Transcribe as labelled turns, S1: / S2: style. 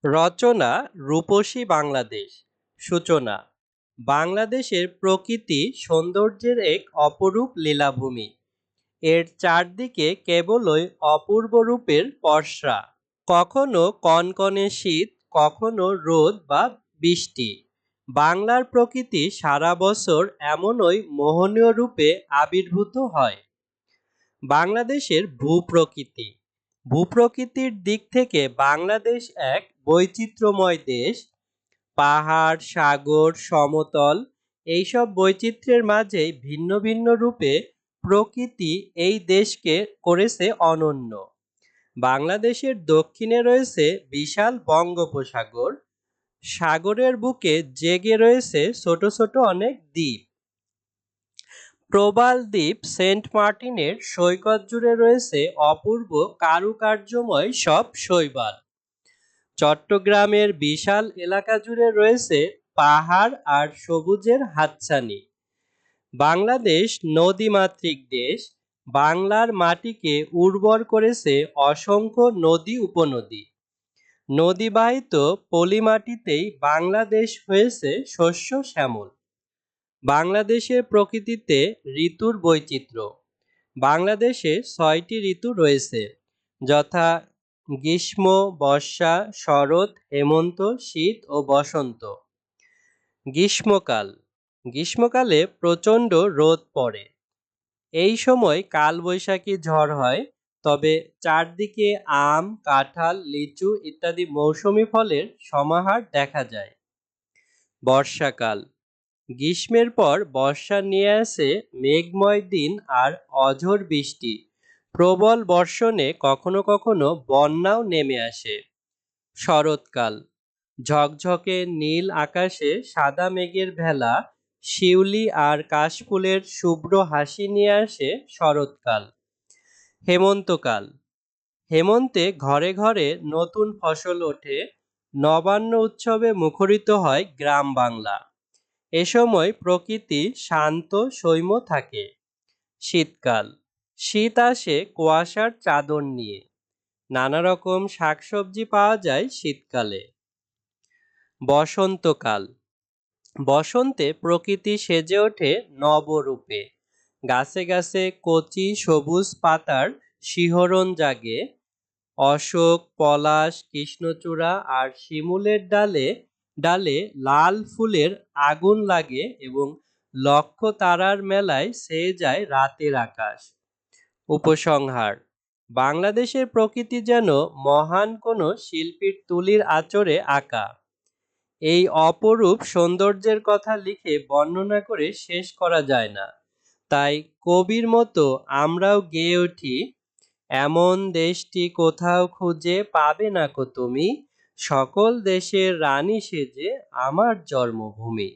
S1: রচনা রূপসী বাংলাদেশ। সূচনা বাংলাদেশের প্রকৃতি সৌন্দর্যের এক অপরূপ লীলাভূমি। এর চারদিকে কেবলই অপূর্ব রূপের পসরা। কখনো কনকনে শীত, কখনো রোদ বা বৃষ্টি। বাংলার প্রকৃতি সারা বছর এমনই মোহনীয় রূপে আবির্ভূত হয়। বাংলাদেশের ভূপ্রকৃতি। ভূপ্রকৃতির দিক থেকে বাংলাদেশ এক বৈচিত্র্যময় দেশ। পাহাড়, সাগর, সমতল এইসব বৈচিত্র্যের মাঝেই ভিন্ন ভিন্ন রূপে প্রকৃতি এই দেশকে করেছে অনন্য। বাংলাদেশের দক্ষিণে রয়েছে বিশাল বঙ্গোপসাগর। সাগরের বুকে জেগে রয়েছে ছোট ছোট অনেক দ্বীপ। প্রবাল দ্বীপ সেন্ট মার্টিনের সৈকত জুড়ে রয়েছে অপূর্ব কারুকার্যময় সব শৈবাল। চট্টগ্রামের বিশাল এলাকা জুড়ে রয়েছে পাহাড় আর সবুজের হাতছানি। বাংলাদেশ নদীমাতৃক দেশ। বাংলার মাটিকে উর্বর করেছে অসংখ্য নদী উপনদী। নদীবাহিত পলিমাটিতেই বাংলাদেশ হয়েছে শস্য শ্যামল। বাংলাদেশের প্রকৃতিতে ঋতুর বৈচিত্র্য। বাংলাদেশে ৬টি ঋতু রয়েছে, যথা গ্রীষ্ম, বর্ষা, শরৎ, হেমন্ত, শীত ও বসন্ত। গ্রীষ্মকাল। গ্রীষ্মকালে প্রচণ্ড রোদ পড়ে। এই সময় কালবৈশাখী ঝড় হয়, তবে চারদিকে আম, কাঁঠাল, লিচু ইত্যাদি মৌসুমি ফলের সমাহার দেখা যায়। বর্ষাকাল। গ্রীষ্মের পর বর্ষা নিয়ে আসে মেঘময় দিন আর অঝোর বৃষ্টি। প্রবল বর্ষণে কখনো কখনো বন্যাও নেমে আসে। শরৎকাল। ঝকঝকে নীল আকাশে সাদা মেঘের ভেলা, শিউলি আর কাশফুলের শুভ্র হাসি নিয়ে আসে শরৎকাল। হেমন্তকাল। হেমন্তে ঘরে ঘরে নতুন ফসল ওঠে, নবান্ন উৎসবে মুখরিত হয় গ্রাম বাংলা। এ সময় প্রকৃতি শান্ত সৌম্য থাকে। শীতকাল। শীত আসে কুয়াশার চাদর নিয়ে। নানা রকম শাকসবজি পাওয়া যায় শীতকালে। বসন্তকাল। বসন্তে প্রকৃতি সেজে ওঠে নবরূপে। গাছে গাছে কচি সবুজ পাতার শিহরণ জাগে। অশোক, পলাশ, কৃষ্ণচূড়া আর শিমুলের ডালে ডালে লাল ফুলের আগুন লাগে এবং লক্ষ তারার মেলায় ছেয়ে যায় রাতের আকাশ। উপসংহার: বাংলাদেশের প্রকৃতি যেন মহান কোনো শিল্পীর তুলির আঁচড়ে আঁকা। এই অপরূপ সৌন্দর্যের কথা লিখে বর্ণনা করে শেষ করা যায় না। তাই কবির মতো আমরাও গেয়ে উঠি, এমন দেশটি কোথাও খুঁজে পাবে না কো তুমি, সকল দেশের রানী সেজে আমার জন্মভূমি।